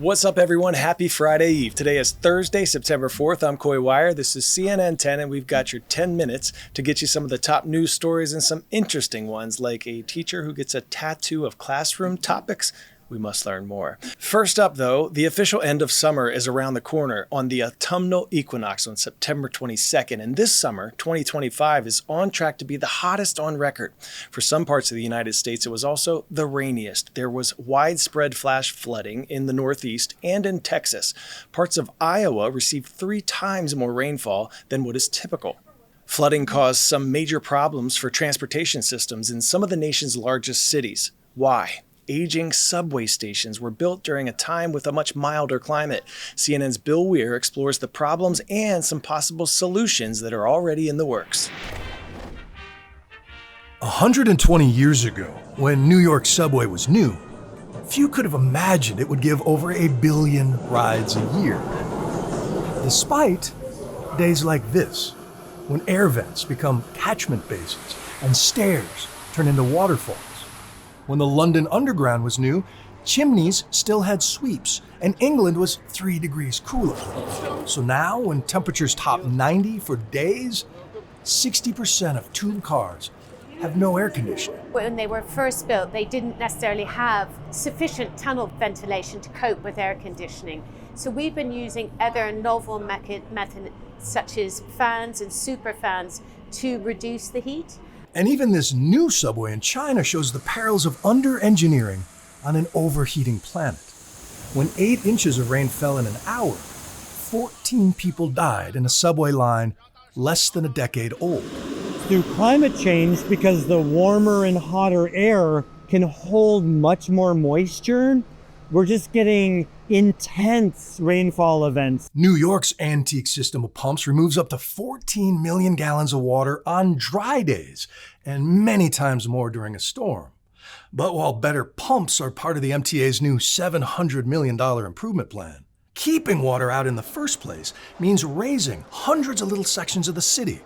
What's up, everyone? Happy Friday Eve. Today is Thursday, September 4th. I'm Coy Wire. This is CNN 10, and we've got your 10 minutes to get you some of the top news stories and some interesting ones, like a teacher who gets a tattoo of classroom topics. We must learn more. First up, though, the official end of summer is around the corner on the autumnal equinox on September 22nd. And this summer, 2025, is on track to be the hottest on record. For some parts of the United States, it was also the rainiest. There was widespread flash flooding in the Northeast and in Texas. Parts of Iowa received 3 times more rainfall than what is typical. Flooding caused some major problems for transportation systems in some of the nation's largest cities. Why? Aging subway stations were built during a time with a much milder climate. CNN's Bill Weir explores the problems and some possible solutions that are already in the works. 120 years ago, when New York subway was new, few could have imagined it would give over 1 billion rides a year. Despite days like this, when air vents become catchment basins and stairs turn into waterfalls. When the London Underground was new, chimneys still had sweeps, and England was 3 degrees cooler. So now, when temperatures top 90 for days, 60% of tube cars have no air conditioning. When they were first built, they didn't necessarily have sufficient tunnel ventilation to cope with air conditioning. So we've been using other novel methods, such as fans and super fans, to reduce the heat. And even this new subway in China shows the perils of under-engineering on an overheating planet. When 8 inches of rain fell in an hour, 14 people died in a subway line less than a decade old. Through climate change, because the warmer and hotter air can hold much more moisture, we're just getting intense rainfall events. New York's antique system of pumps removes up to 14 million gallons of water on dry days, and many times more during a storm. But while better pumps are part of the MTA's new $700 million improvement plan, keeping water out in the first place means raising hundreds of little sections of the city.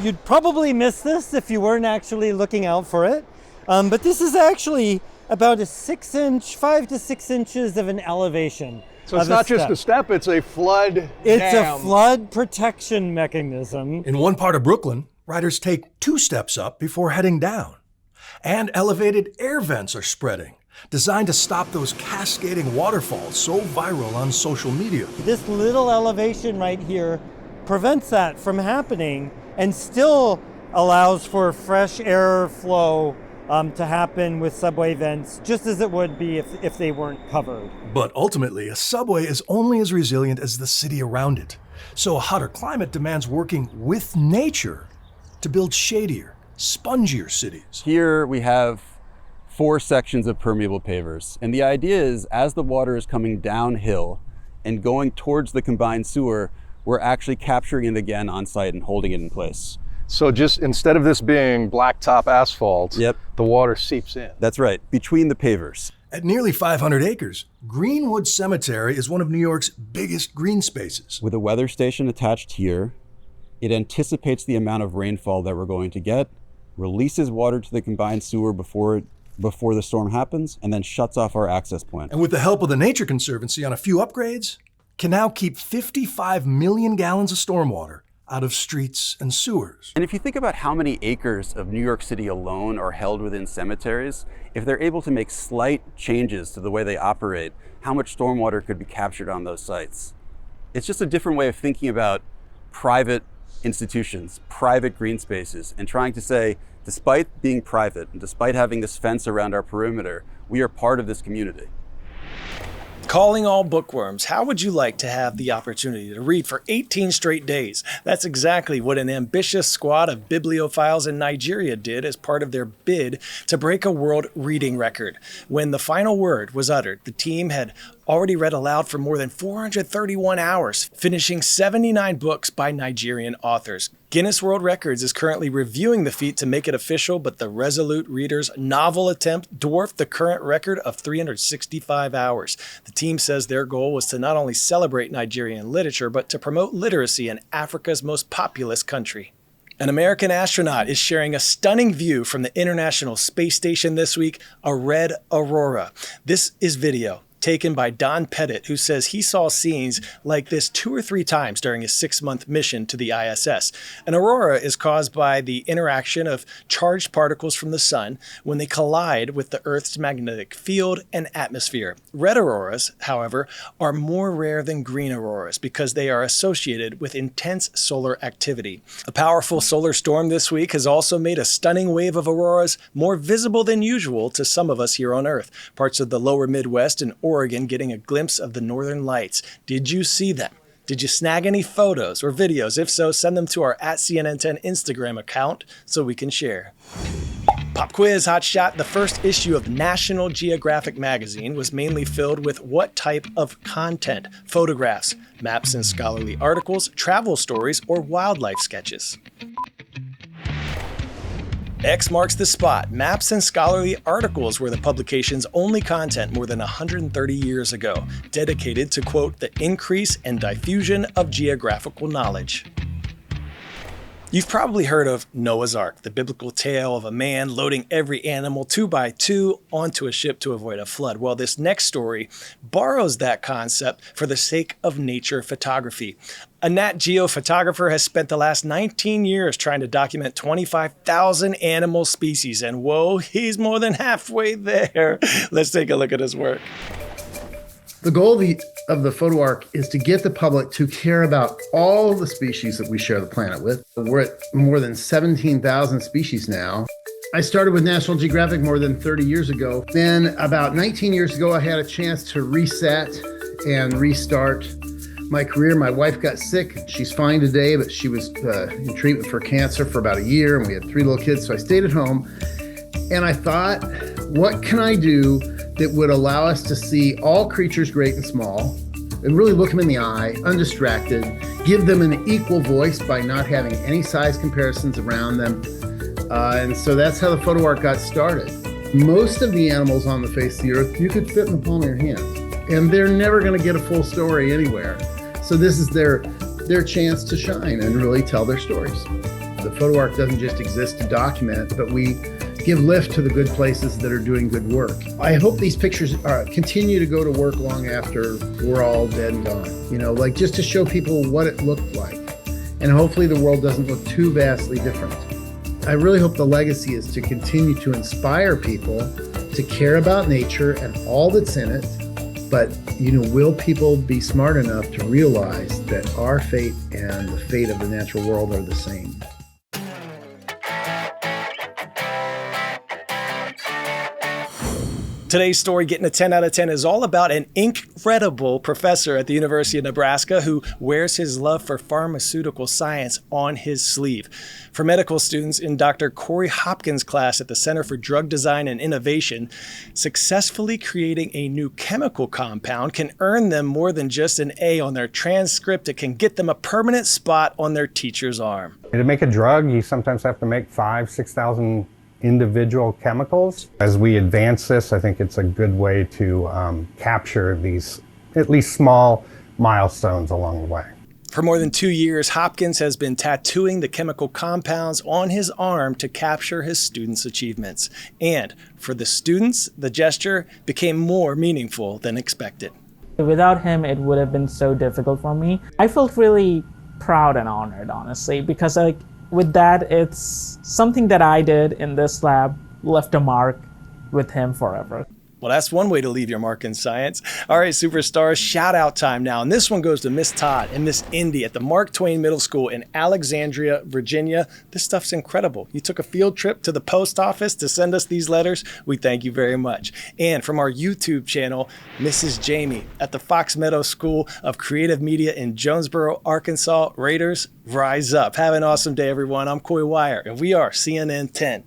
You'd probably miss this if you weren't actually looking out for it. But this is actually about a 5 to 6 inches of an elevation. So it's not just a step, it's a flood It's dam. a flood protection mechanism. In one part of Brooklyn, riders take 2 steps up before heading down. And elevated air vents are spreading, designed to stop those cascading waterfalls so viral on social media. This little elevation right here prevents that from happening and still allows for fresh air flow to happen with subway vents, just as it would be if they weren't covered. But ultimately, a subway is only as resilient as the city around it. So a hotter climate demands working with nature to build shadier, spongier cities. Here we have 4 sections of permeable pavers. And the idea is, as the water is coming downhill and going towards the combined sewer, we're actually capturing it again on site and holding it in place. So just instead of this being blacktop asphalt, Yep. the water seeps in. That's right, between the pavers. At nearly 500 acres, Greenwood Cemetery is one of New York's biggest green spaces. With a weather station attached here, it anticipates the amount of rainfall that we're going to get, releases water to the combined sewer before the storm happens, and then shuts off our access point. And with the help of the Nature Conservancy on a few upgrades, can now keep 55 million gallons of stormwater out of streets and sewers. And if you think about how many acres of New York City alone are held within cemeteries, if they're able to make slight changes to the way they operate, how much stormwater could be captured on those sites? It's just a different way of thinking about private institutions, private green spaces, and trying to say, despite being private and despite having this fence around our perimeter, we are part of this community. Calling all bookworms, how would you like to have the opportunity to read for 18 straight days? That's exactly what an ambitious squad of bibliophiles in Nigeria did as part of their bid to break a world reading record. When the final word was uttered, the team had already read aloud for more than 431 hours, finishing 79 books by Nigerian authors. Guinness World Records is currently reviewing the feat to make it official, but the resolute reader's novel attempt dwarfed the current record of 365 hours. The team says their goal was to not only celebrate Nigerian literature, but to promote literacy in Africa's most populous country. An American astronaut is sharing a stunning view from the International Space Station this week, a red aurora. This is video taken by Don Pettit, who says he saw scenes like this 2 or 3 times during his 6-month mission to the ISS. An aurora is caused by the interaction of charged particles from the sun when they collide with the Earth's magnetic field and atmosphere. Red auroras, however, are more rare than green auroras because they are associated with intense solar activity. A powerful solar storm this week has also made a stunning wave of auroras more visible than usual to some of us here on Earth. Parts of the lower Midwest and Oregon getting a glimpse of the northern lights. Did you see them? Did you snag any photos or videos? If so, send them to our @CNN10 Instagram account so we can share. Pop quiz, hot shot. The first issue of National Geographic magazine was mainly filled with what type of content? Photographs, maps and scholarly articles, travel stories, or wildlife sketches? X marks the spot. Maps and scholarly articles were the publication's only content more than 130 years ago, dedicated to, quote, the increase and diffusion of geographical knowledge. You've probably heard of Noah's Ark, the biblical tale of a man loading every animal 2 by 2 onto a ship to avoid a flood. Well, this next story borrows that concept for the sake of nature photography. A Nat Geo photographer has spent the last 19 years trying to document 25,000 animal species, and whoa, he's more than halfway there. Let's take a look at his work. The goal of the photo arc is to get the public to care about all the species that we share the planet with. We're at more than 17,000 species now. I started with National Geographic more than 30 years ago. Then about 19 years ago, I had a chance to reset and restart my career. My wife got sick. She's fine today, but she was in treatment for cancer for about a year, and we had 3 little kids, so I stayed at home. And I thought, what can I do that would allow us to see all creatures great and small and really look them in the eye, undistracted, give them an equal voice by not having any size comparisons around them. And so that's how the photo arc got started. Most of the animals on the face of the earth, you could fit in the palm of your hand, and they're never going to get a full story anywhere. So this is their chance to shine and really tell their stories. The photo arc doesn't just exist to document, but we give lift to the good places that are doing good work. I hope these pictures continue to go to work long after we're all dead and gone, like just to show people what it looked like. And hopefully the world doesn't look too vastly different. I really hope the legacy is to continue to inspire people to care about nature and all that's in it. But, will people be smart enough to realize that our fate and the fate of the natural world are the same? Today's story, getting a 10 out of 10, is all about an incredible professor at the University of Nebraska who wears his love for pharmaceutical science on his sleeve. For medical students in Dr. Corey Hopkins' class at the Center for Drug Design and Innovation, successfully creating a new chemical compound can earn them more than just an A on their transcript. It can get them a permanent spot on their teacher's arm. To make a drug, you sometimes have to make 5,000 to 6,000 individual chemicals. As we advance this, I think it's a good way to capture these at least small milestones along the way. For more than 2 years, Hopkins has been tattooing the chemical compounds on his arm to capture his students' achievements. And for the students, the gesture became more meaningful than expected. Without him, it would have been so difficult for me. I felt really proud and honored, honestly, because with that, it's something that I did in this lab left a mark with him forever. Well, that's one way to leave your mark in science. All right, superstars, shout out time now. And this one goes to Miss Todd and Miss Indy at the Mark Twain Middle School in Alexandria, Virginia. This stuff's incredible. You took a field trip to the post office to send us these letters. We thank you very much. And from our YouTube channel, Mrs. Jamie at the Fox Meadow School of Creative Media in Jonesboro, Arkansas. Raiders, rise up. Have an awesome day, everyone. I'm Coy Wire, and we are CNN 10.